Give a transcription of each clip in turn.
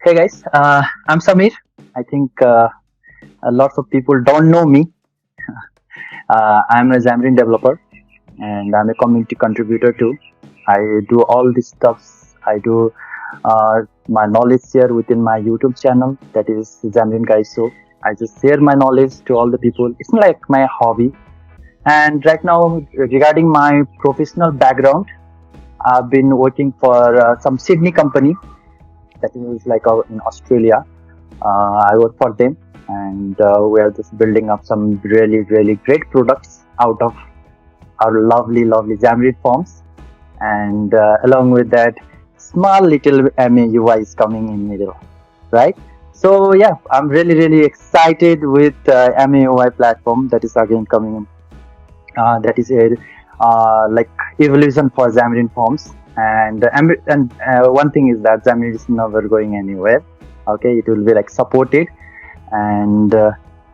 Hey guys, I'm Samir. I think lots of people don't know me. I'm a Xamarin developer and I'm a community contributor too. I do all these stuffs. I do my knowledge share within my YouTube channel, that is Xamarin Guys. So I just share my knowledge to all the people. It's like my hobby. And right now, regarding my professional background, I've been working for some Sydney company that is like in Australia. I work for them, and we are just building up some really great products out of our lovely Xamarin Forms, and along with that, small little MAUI is coming in middle, right? So yeah, I'm really excited with MAUI platform that is again coming in. That is a like evolution for Xamarin Forms, and one thing is that Xamarin is never going anywhere. Okay, it will be like supported, and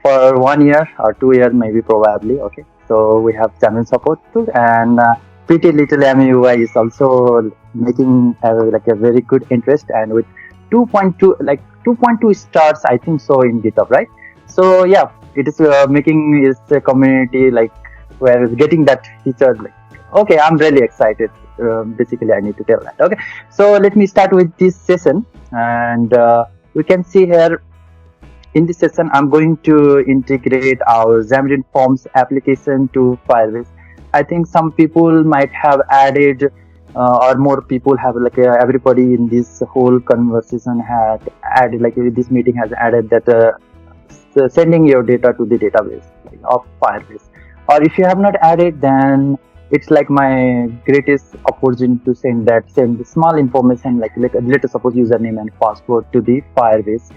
for 1 year or 2 years maybe probably. Okay, so we have Xamarin support too, and pretty little MUI is also making like a very good interest, and with 2.2 stars I think so in GitHub, right? So yeah, it is making its community like where it's getting that feature. Like, okay, I'm really excited. Basically, I need to tell that. Okay, so let me start with this session, and we can see here in this session I'm going to integrate our Xamarin Forms application to Firebase. I think some people might have added or more people have like everybody in this whole conversation had added, like this meeting has added that sending your data to the database like, of Firebase. Or if you have not added, then it's like my greatest opportunity to send the small information like let us suppose username and password to the Firebase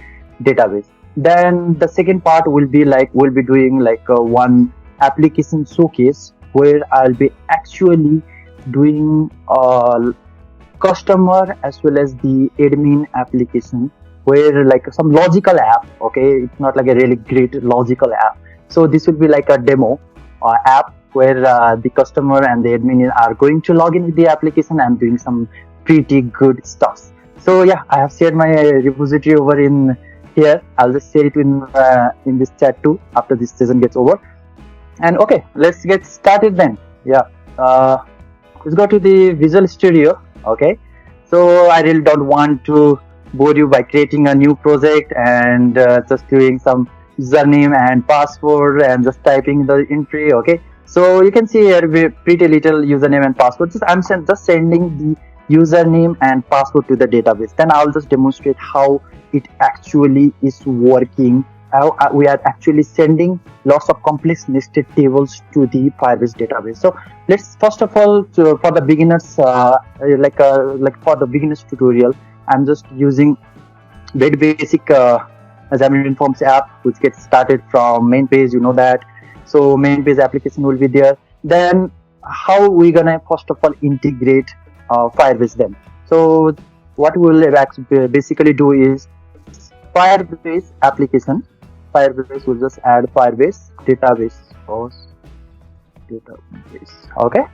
database. Then the second part will be doing like one application showcase where I'll be actually doing customer as well as the admin application, where like some logical app. Okay, it's not like a really great logical app. So this will be like a demo app where the customer and the admin are going to log in with the application and doing some pretty good stuff. So yeah, I have shared my repository over in here. I'll just share it in this chat too after this session gets over. And okay, let's get started then. Yeah, let's go to the Visual Studio. Okay, so I really don't want to bore you by creating a new project and just doing some username and password and just typing the entry. Okay, so you can see here pretty little username and password. I'm just sending the username and password to the database. Then I'll just demonstrate how it actually is working, how we are actually sending lots of complex nested tables to the Firebase database. So let's first of all, for the beginners, like for the beginners tutorial, I'm just using very basic Xamarin Forms app, which gets started from main page, you know that. So main page application will be there. Then how we gonna first of all integrate Firebase then? So what we'll basically do is Firebase application. Firebase will just add Firebase database. Okay.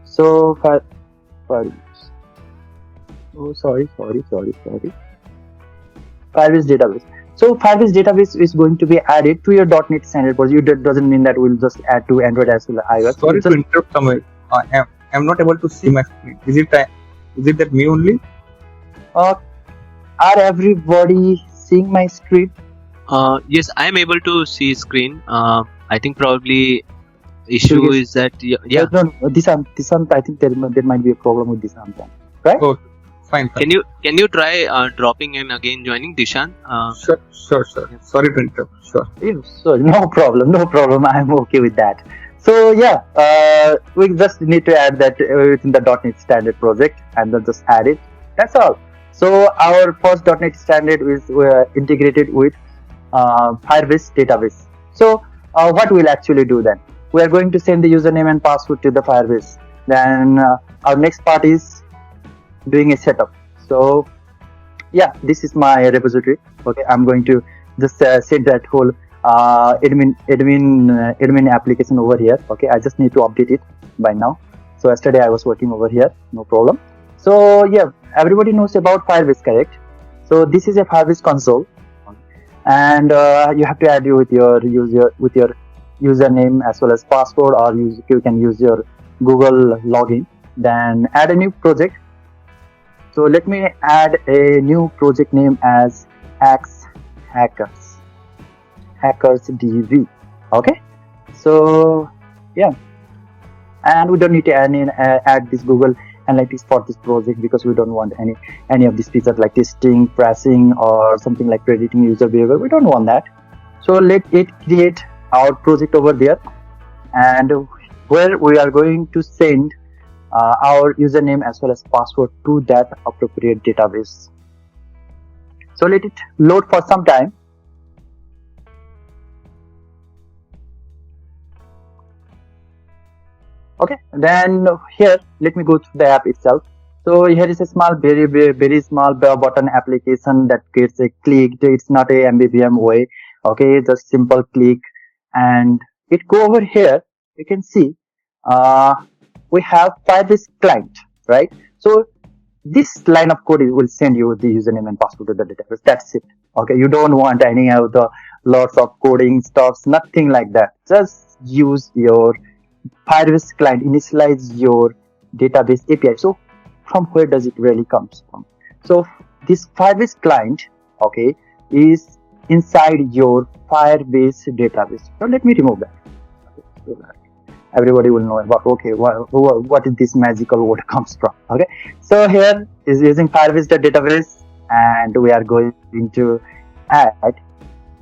So Firebase. Oh, sorry. Firebase database. So Firebase database is going to be added to your .NET standard project. That doesn't mean that we'll just add to Android as well as iOS. Sorry to interrupt, Samir. I'm not able to see my screen. Is it that me only? Are everybody seeing my screen? Yes, I am able to see screen. I think probably issue is that yeah. No, Disant, I think there might be a problem with Disant, right? Oh, fine. Can you try dropping and again joining Dishan? Sure. Sorry to interrupt. Sure. So no problem. I'm okay with that. So yeah, we just need to add that within the .NET standard project and then just add it. That's all. So our first .NET standard is integrated with Firebase database. So what we'll actually do then? We are going to send the username and password to the Firebase. Then our next part is doing a setup. So yeah, this is my repository. Okay, I'm going to just set that whole admin application over here. Okay, I just need to update it by now. So yesterday I was working over here, no problem. So yeah, everybody knows about Firebase, correct? So this is a Firebase console, and you have to add you with your username as well as password, or you can use your Google login. Then add a new project. So let me add a new project name as Xhackers DV. Okay, so yeah, and we don't need to add this Google Analytics for this project because we don't want any of these features like testing, pricing, or something like predicting user behavior. We don't want that. So let it create our project over there, and where we are going to send our username as well as password to that appropriate database. So let it load for some time. Okay, then here let me go to the app itself. So here is a small, very small button application that gets a click. It's not a MBBM way. Okay, just simple click, and it go over here. You can see we have Firebase client, right? So this line of code will send you the username and password to the database. That's it. Okay, you don't want any of the lots of coding stuffs, nothing like that. Just use your Firebase client, initialize your database API. So from where does it really comes from? So this Firebase client, okay, is inside your Firebase database. So let me remove that. So that everybody will know about, okay, what is this magical word comes from. Okay, so here is using Firebase database, and we are going to add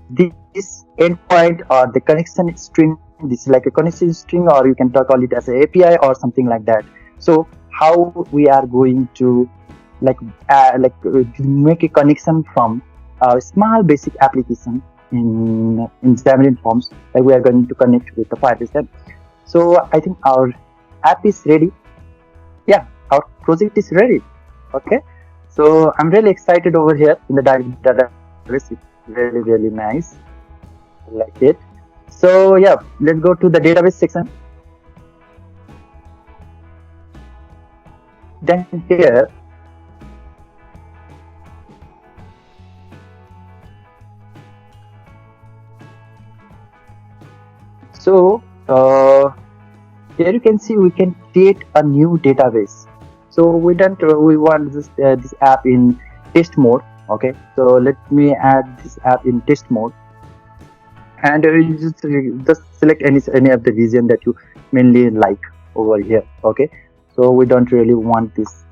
this endpoint or the connection string. This is like a connection string, or you can call it as an API or something like that. So how we are going to make a connection from a small basic application in Xamarin Forms, like we are going to connect with the Firebase app. So I think our app is ready. Yeah, our project is ready. Okay, so I'm really excited over here in the database. It's really nice. I like it. So yeah, let's go to the database section. Then here, so here you can see we can create a new database. So we want this app in test mode. Okay, so let me add this app in test mode. And you just select any of the region that you mainly like over here. Okay, so we don't really want this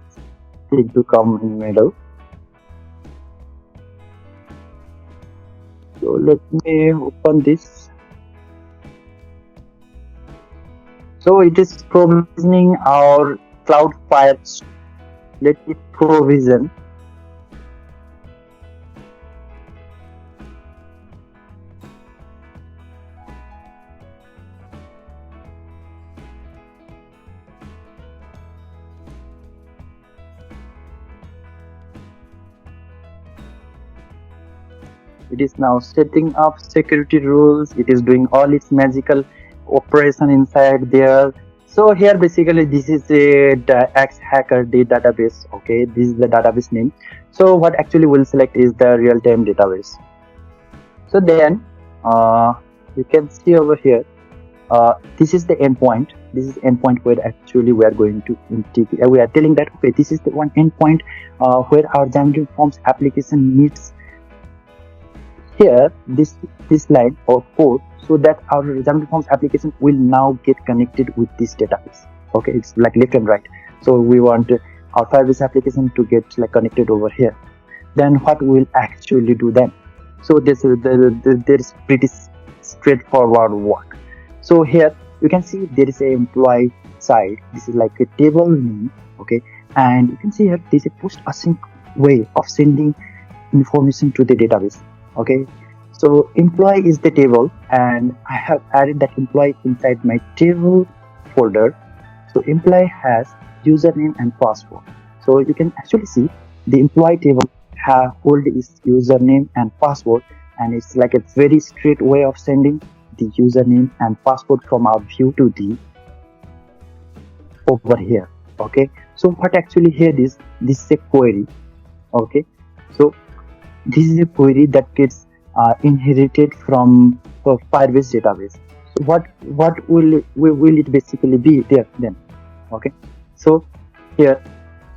thing to come in the middle. So let me open this. So it is provisioning our Cloudflare. Let it provision. It is now setting up security rules. It is doing all its magical operation inside there. So here basically this is a Xhackers database. Okay, this is the database name. So what actually we'll select is the real-time database. So then you can see over here, this is the endpoint. This is endpoint where actually we are going to integrate. We are telling that, okay, this is the one endpoint where our Xamarin Forms application needs here this line or code, so that our Xamarin Forms application will now get connected with this database. Okay, it's like left and right. So we want our Firebase application to get like connected over here. Then what we'll actually do then? So this is pretty straightforward work. So here you can see there is a employee side. This is like a table name. Okay, and you can see here there is a post async way of sending information to the database. Okay, so employee is the table, and I have added that employee inside my table folder. So employee has username and password. So you can actually see the employee table hold his username and password, and it's like a very straight way of sending the username and password from our view to the over here. Okay, so what actually here is this is a query. Okay, so this is a query that gets inherited from Firebase database. So what will it basically be there then? Okay, so here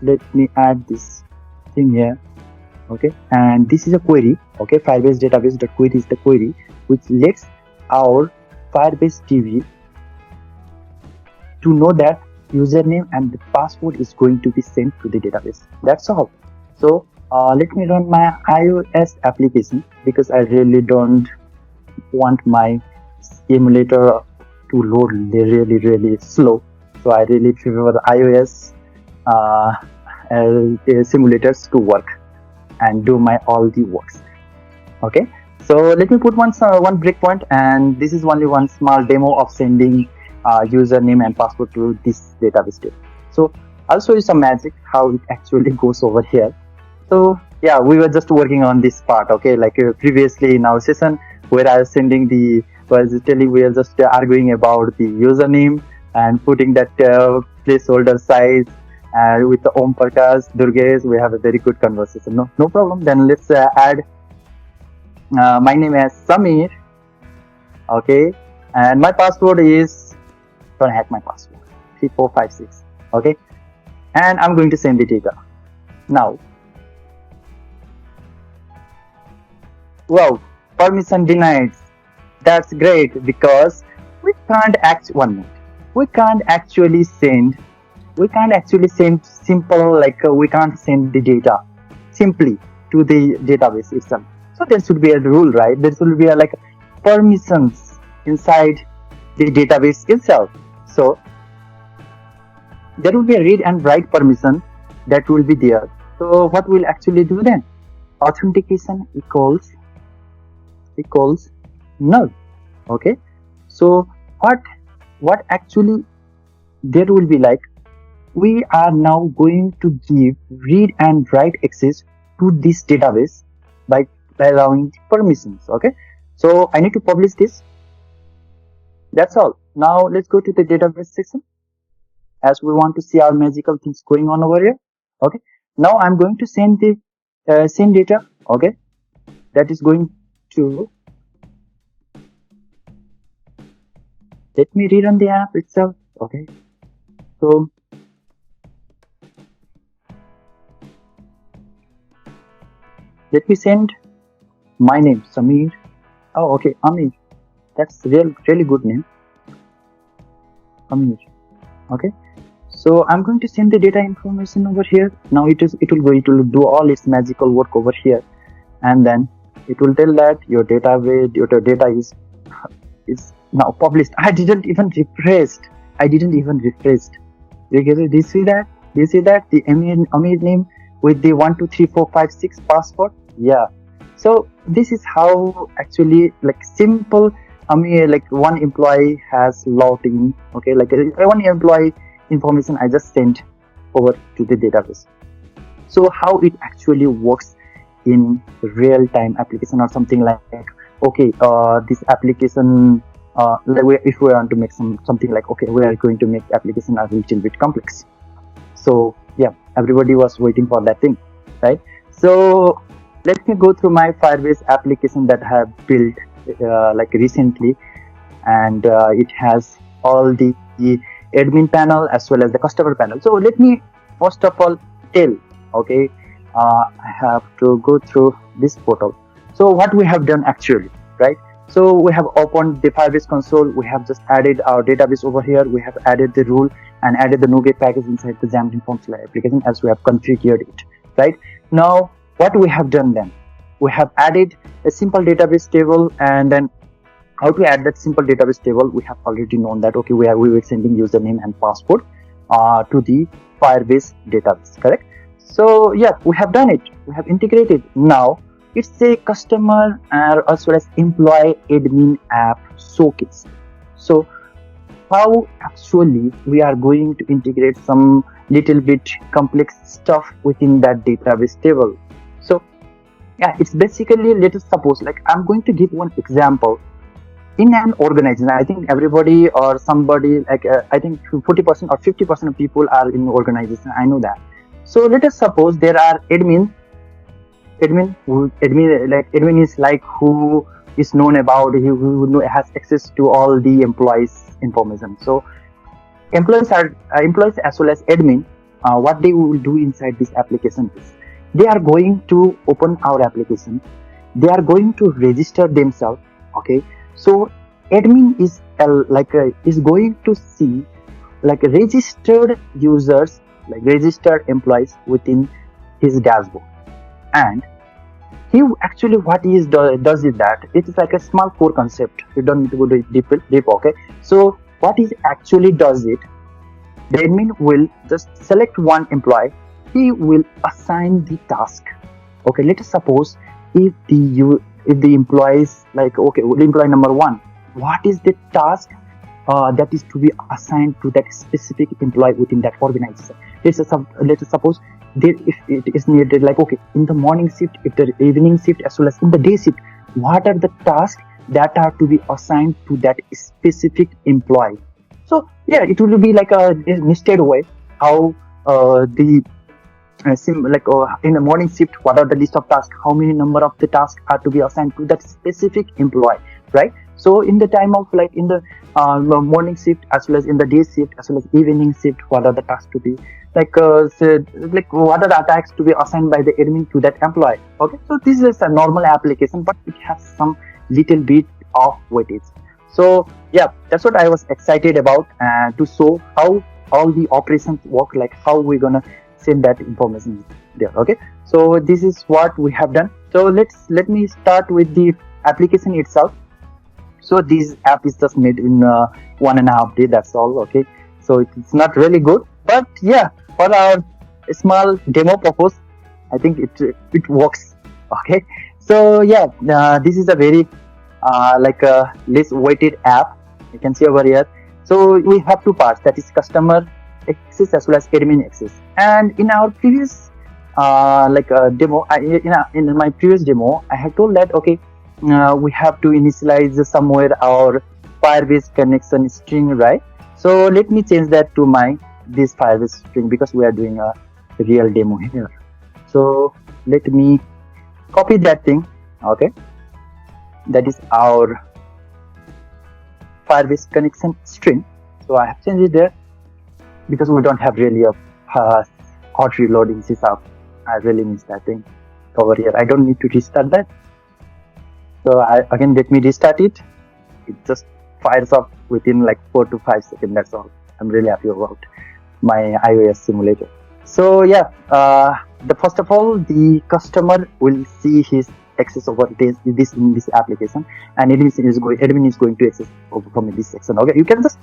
let me add this thing here. Okay, and this is a query. Okay, Firebase database query is the query which lets our Firebase TV to know that username and the password is going to be sent to the database. That's all. So let me run my iOS application because I really don't want my emulator to load really slow. So I really prefer the iOS simulators to work and do my all the works. Okay, so let me put one breakpoint, and this is only one small demo of sending username and password to this database table. So I'll show you some magic how it actually goes over here. So yeah, we were just working on this part. Okay, like previously in our session where I was sending we are just arguing about the username and putting that placeholder size with the Om Prakash, Durgesh. We have a very good conversation. No problem. Then let's add my name as Samir. Okay, and my password is, don't hack my password, 3456. Okay, and I'm going to send the data now. Wow, permission denied. That's great because we can't we can't actually send simple, like we can't send the data simply to the database itself. So there should be a rule, right? There should be like permissions inside the database itself. So there will be a read and write permission that will be there. So what we'll actually do then? Authentication equals null. Okay, so what actually there will be, like, we are now going to give read and write access to this database by allowing permissions. Okay, so I need to publish this. That's all. Now let's go to the database section as we want to see our magical things going on over here. Okay, now I'm going to send the send data. Okay, that is going to, let me rerun the app itself. Okay, so let me send my name, Samir. Oh, okay, Amir. That's really good name, Amir. Okay, so I'm going to send the data information over here. Now it will do all its magical work over here, and then it will tell that your data is now published. I didn't even refresh. Do you see that? The Amir name with the 123456 password. Yeah. So this is how actually, like, simple like one employee has logged in. Okay, like one employee information I just sent over to the database. So how it actually works in real-time application or something like, okay, this application, if we want to make something like, okay, we are going to make application a little bit complex. So yeah, everybody was waiting for that thing, right? So let me go through my Firebase application that I have built like recently, and it has all the admin panel as well as the customer panel. So let me first of all tell, okay, I have to go through this portal. So what we have done actually, right? So we have opened the Firebase console. We have just added our database over here. We have added the rule and added the NuGet package inside the Xamarin Forms application as we have configured it, right? Now what we have done then, we have added a simple database table, and then how to add that simple database table, we have already known that, okay, we were sending username and password to the Firebase database, correct? So yeah, we have done it. We have integrated. Now it's a customer as well as employee admin app showcase. So how actually we are going to integrate some little bit complex stuff within that database table. So yeah, it's basically, let us suppose, like, I'm going to give one example. In an organization, I think everybody or somebody, like I think 40% or 50% of people are in organization. I know that. So let us suppose there are admin admin is like who is known about, who has access to all the employees information. So employees as well as admin, what they will do inside this application is they are going to open our application, they are going to register themselves. Okay, so admin is is going to see like registered users, like registered employees within his dashboard. And he actually what he does is that it is like a small core concept, you don't need to go deep. Okay, so what he actually does it, the admin will just select one employee, he will assign the task. Okay, let us suppose if the employees like, okay, employee number 1, what is the task that is to be assigned to that specific employee within that organization. Let us suppose if it is needed, like, okay, in the morning shift, if the evening shift, as well as in the day shift, what are the tasks that are to be assigned to that specific employee. So yeah, it will be like a nested way how in the morning shift, what are the list of tasks, how many number of the tasks are to be assigned to that specific employee, right? So in the time of like in the morning shift, as well as in the day shift, as well as evening shift, what are the tasks to be what are the tasks to be assigned by the admin to that employee. Okay, so this is a normal application, but it has some little bit of weightage. So yeah, that's what I was excited about, to show how all the operations work, like how we're gonna send that information there. Okay, so this is what we have done. So let me start with the application itself. So this app is just made in 1.5 day, that's all. Okay, so it's not really good, but yeah, for our small demo purpose, I think it works. Okay, so yeah, this is a very less weighted app, you can see over here. So we have two parts, that is customer access as well as admin access. And in our previous demo, in my previous demo, I had told that okay, we have to initialize somewhere our Firebase connection string, right? So let me change that to this Firebase string, because we are doing a real demo here. So let me copy that thing. Okay, that is our Firebase connection string. So I have changed it there because we don't have really a hot reloading setup. I really miss that thing over here. I don't need to restart that. So again, let me restart it. It just fires up within like 4 to 5 seconds. That's all. I'm really happy about my iOS simulator. So yeah, first of all, the customer will see his access over this in this application, and admin is going to access over from this section. Okay, you can just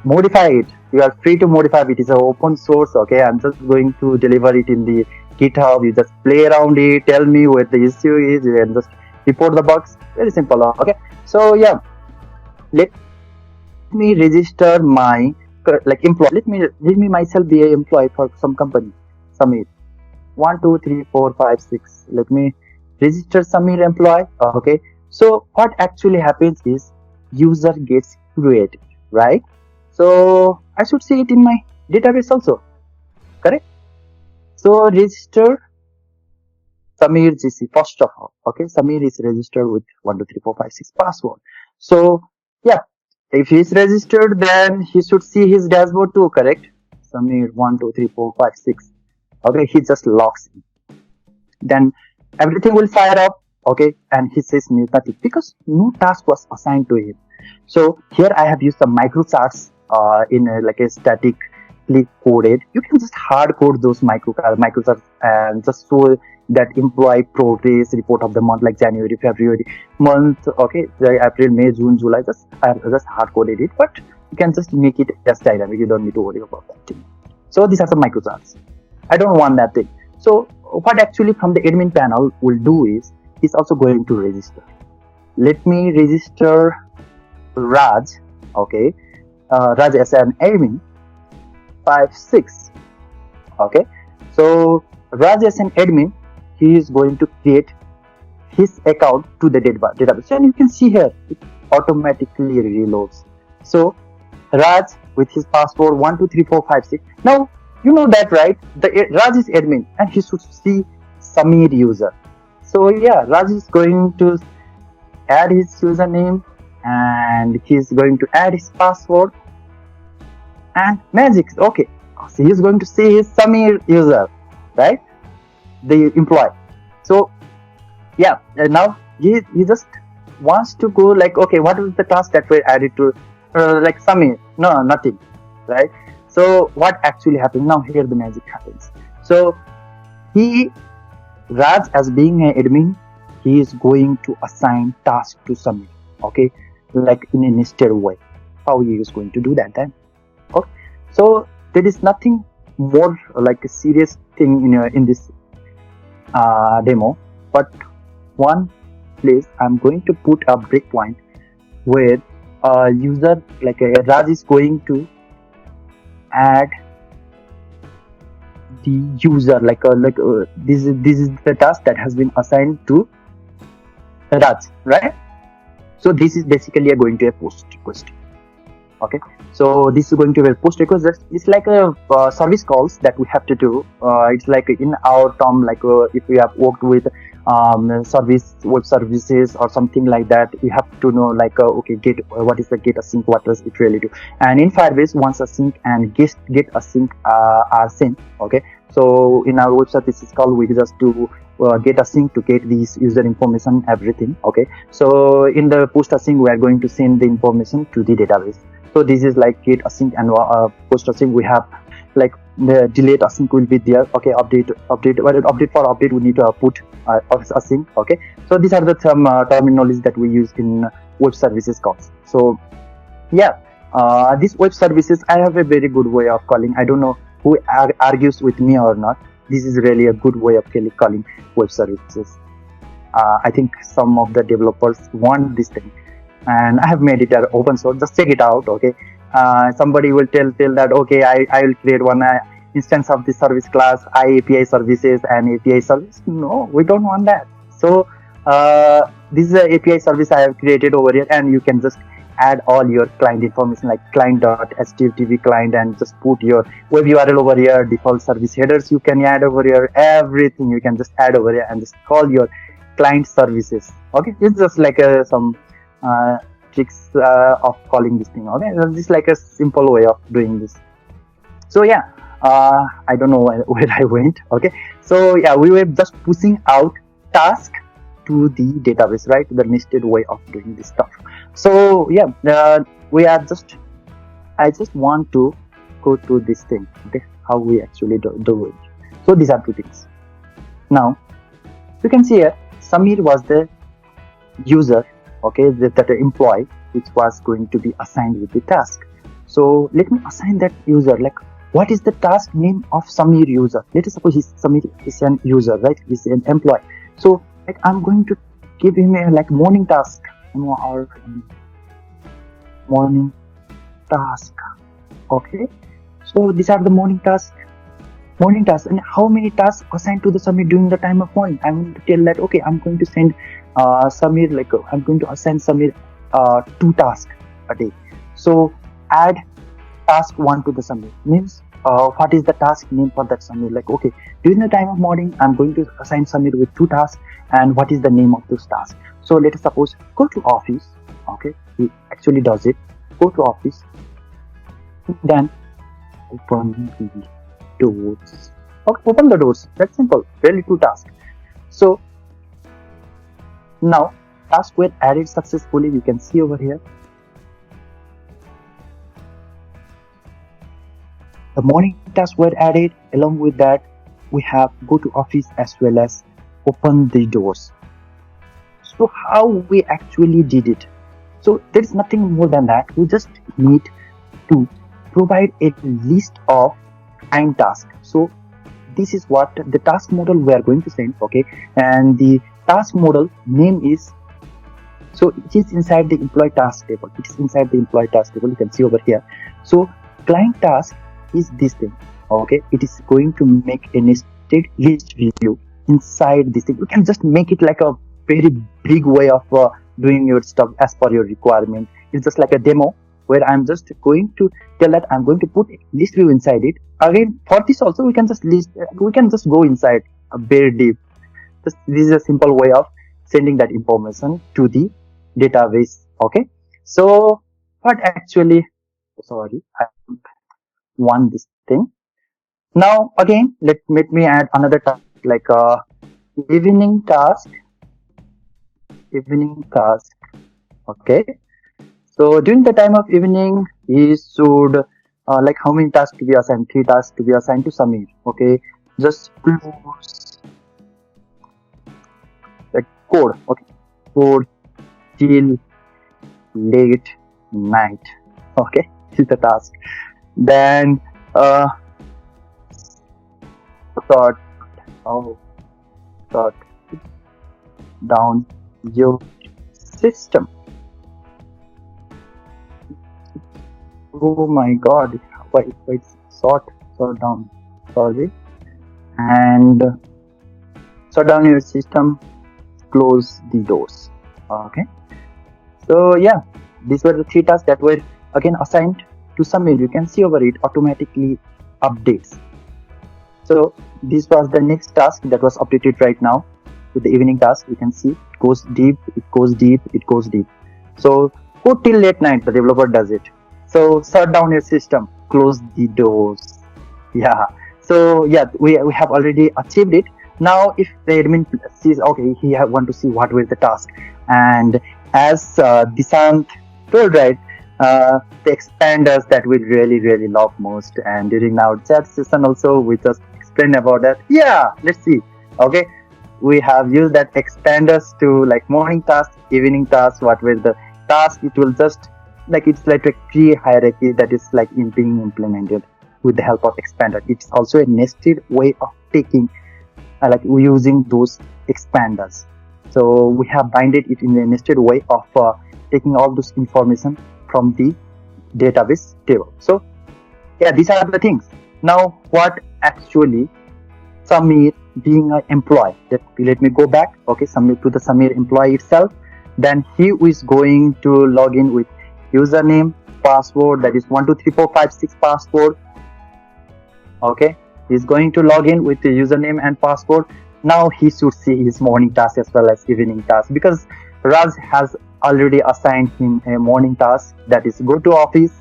modify it. You are free to modify it. It is an open source. Okay, I'm just going to deliver it in the GitHub. You just play around it, tell me where the issue is, and just report the bugs. Very simple. Okay, so yeah, let me register my employee. Let me myself be an employee for some company. Samir, 1 2 3 4 5 6. Let me register Samir employee. Okay, so what actually happens is user gets created, right? So I should see it in my database also, correct? So register Samir GC first of all. Okay, Samir is registered with 1 2 3 4 5 6 password. So yeah, if he is registered, then he should see his dashboard too, correct? Samir 1 2 3 4 5 6. Okay, he just logs in. Then everything will fire up. Okay, and he says nothing because no task was assigned to him. So here I have used some microcharts in a statically coded. You can just hard code those microcharts and just show that employee progress report of the month, like January, February month. Okay, April, May, June, July. I just hard coded it, but you can just make it as dynamic. You don't need to worry about that thing. So these are some microcharts. I don't want that thing. So what actually from the admin panel will do is he's also going to register. Let me register Raj. Okay, Raj as an admin 5 6. Okay, so Raj as an admin, he is going to create his account to the database, and you can see here it automatically reloads. So Raj with his password 1 2 3 4 5 6. Now you know that, right? Raj is admin and he should see Samir user. So yeah, Raj is going to add his username and he's going to add his password and magic. Okay, so he's going to see his Samir user, right? The employee. So yeah, now he just wants to go like, okay, what is the task that we added to like Samir? No, nothing, right? So what actually happened now? Here the magic happens. So Raj, as being an admin, he is going to assign task to Samir. Okay, like in a nested way. How he is going to do that then? Okay, so there is nothing more like a serious thing in this demo, but one place I'm going to put a breakpoint where a user like Raj is going to add the user this is the task that has been assigned to Raj, right? So this is basically going to a post request. Okay, so this is going to be a post request. It's like a service calls that we have to do. It's like in our term, like if we have worked with web services or something like that, we have to know like okay, what is the get async, what does it really do? And in Firebase, once async and get async are same. Okay, so in our web services call, we just do get async to get these user information, everything. Okay, so in the post async, we are going to send the information to the database. So this is like get async and post async. We have like the delete async will be there. Okay, update for update we need to put async. Okay, so these are the terminologies that we use in web services calls. So yeah, these web services, I have a very good way of calling. I don't know who argues with me or not. This is really a good way of calling web services. I think some of the developers want this thing, and I have made it open source. Just check it out. Okay, somebody will tell that okay, I will create one instance of the service class IAPI services and API service. No, we don't want that. So this is an API service I have created over here, and you can just add all your client information like client.html client and just put your web URL over here, default service headers you can add over here, everything you can just add over here and just call your client services. Okay, it's just like some tricks of calling this thing. Okay, it's just like a simple way of doing this. So yeah, I don't know where I went. Okay, so yeah, we were just pushing out task to the database, right? The nested way of doing this stuff. So yeah, I just want to go to this thing. Okay, how we actually do it. So these are two things. Now you can see here, Samir was the user. Okay, that employee which was going to be assigned with the task. So let me assign that user. Like, what is the task name of Samir user? Let us suppose Samir is an user, right? He's an employee. So like I'm going to give him a like morning task, or morning task. Okay, so these are the morning tasks. And how many tasks assigned to the Samir during the time of morning? I'm going to tell that okay, I'm going to send Samir, like I'm going to assign Samir 2 tasks a day. So add task 1 to the Samir means what is the task name for that Samir? Like okay, during the time of morning, I'm going to assign Samir with 2 tasks, and what is the name of those tasks? So let us suppose go to office. Okay, he actually does it. Go to office, then open the doors. Okay, open the doors. That's simple. Really 2 tasks. So now tasks were added successfully. You can see over here. The morning tasks were added. Along with that, we have go to office as well as open the doors. So how we actually did it? So there is nothing more than that. We just need to provide a list of client tasks. So this is what the task model we are going to send. Okay, and the task model name is, so it is inside the employee task table. It is inside the employee task table. You can see over here. So client task is this thing. Okay, it is going to make a nested list view inside this thing. You can just make it like a very big way of doing your stuff as per your requirement. It's just like a demo where I'm just going to tell that I'm going to put list view inside it. Again, for this also we can just go inside a very deep. This is a simple way of sending that information to the database. Okay, so what actually, sorry, I want this thing. Now again, let me add another task, like evening task. Okay, so during the time of evening, he should like how many tasks to be assigned? 3 tasks to be assigned to Samir. Okay, just close the code. Okay, code till late night. Okay, this is the task. Then sort down your system. Oh my god, wait, sort down, sorry, and sort down your system, close the doors. Okay, so yeah, these were the 3 tasks that were again assigned to Samir. You can see over it automatically updates. So this was the next task that was updated right now with the evening task. You can see it goes deep, so go till late night, the developer does it. So shut down your system, close the doors. Yeah, so yeah, we have already achieved it. Now if the admin sees, okay, he want to see what was the task, and as Dishant told, right, the expanders that we really love most, and during our chat session also we just explain about that. Yeah, let's see. Okay, we have used that expanders to like morning task, evening task, what was the task. It will just like, it's like a tree hierarchy that is like being implemented with the help of expander. It's also a nested way of taking like using those expanders. So we have binded it in a nested way of taking all this information from the database table. So yeah, these are the things. Now what actually Samir being an employee, let me go back. Okay, Samir to the Samir employee itself. Then he is going to log in with username, password, that is 123456 password. Okay, he's going to log in with the username and password. Now he should see his morning task as well as evening task, because Raj has already assigned him a morning task, that is go to office,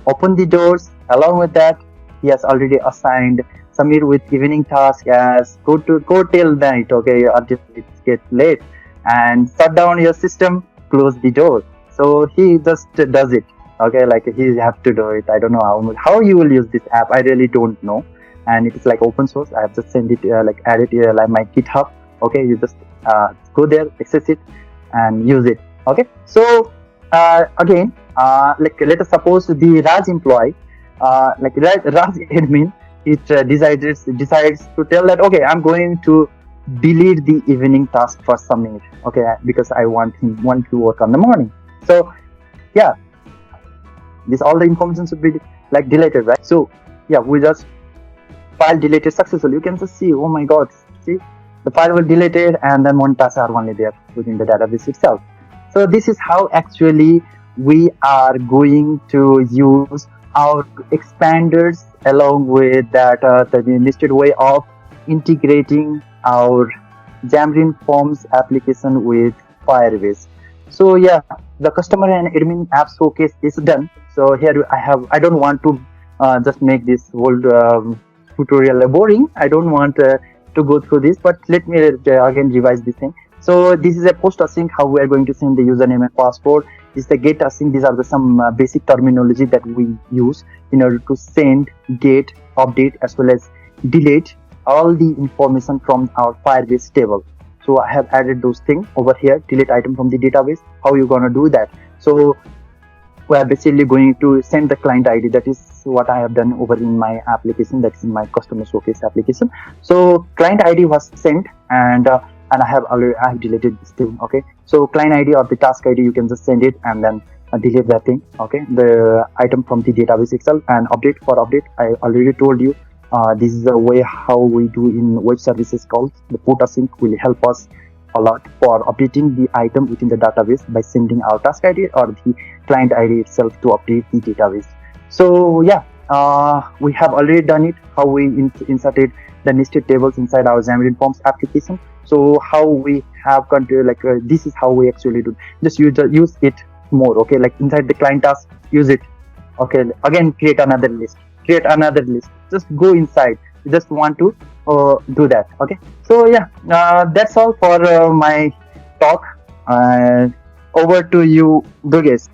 open the doors. Along with that, he has already assigned Samir with evening task as go till night. Okay, until it gets late, and shut down your system, close the door. So he just does it. Okay, like he have to do it. I don't know how you will use this app. I really don't know. And it is like open source. I have just sent it like add it like my GitHub. Okay, you just go there, access it, and use it. Okay, so again, like let us suppose the Raj employee, like Raj admin, it decides to tell that, okay, I'm going to delete the evening task for Samir. Okay, because I want to work on the morning. So yeah, this all the information should be like deleted, right? So yeah, we just file deleted successfully. You can just see, oh my god, see, the file was deleted and then one task are only there within the database itself. So this is how actually we are going to use our expanders along with that the nested way of integrating our Xamarin Forms application with Firebase. So yeah, the customer and admin app showcase is done. So here I don't want to just make this whole tutorial boring. I don't want to go through this, but let me again revise this thing. So this is a post async, how we are going to send the username and password. This is the get async. These are some basic terminology that we use in order to send, get, update, as well as delete all the information from our Firebase table. So I have added those things over here. Delete item from the database. How you gonna do that? So we are basically going to send the client ID. That is what I have done over in my application. That is in my customer showcase application. So client ID was sent, and I have deleted this thing. Okay, so client ID or the task ID, you can just send it and then delete that thing. Okay, the item from the database itself. And update, for update, I already told you. This is the way how we do in web services calls. The put async will help us a lot for updating the item within the database by sending our task ID or the client ID itself to update the database. So yeah, we have already done it, how we inserted the nested tables inside our Xamarin Forms application. So how we have control, like this is how we actually do. Just use it more, okay? Like inside the client task, use it. Okay, again create another list. Just go inside. You just want to do that. Okay. So yeah, that's all for my talk. Over to you, Durgesh.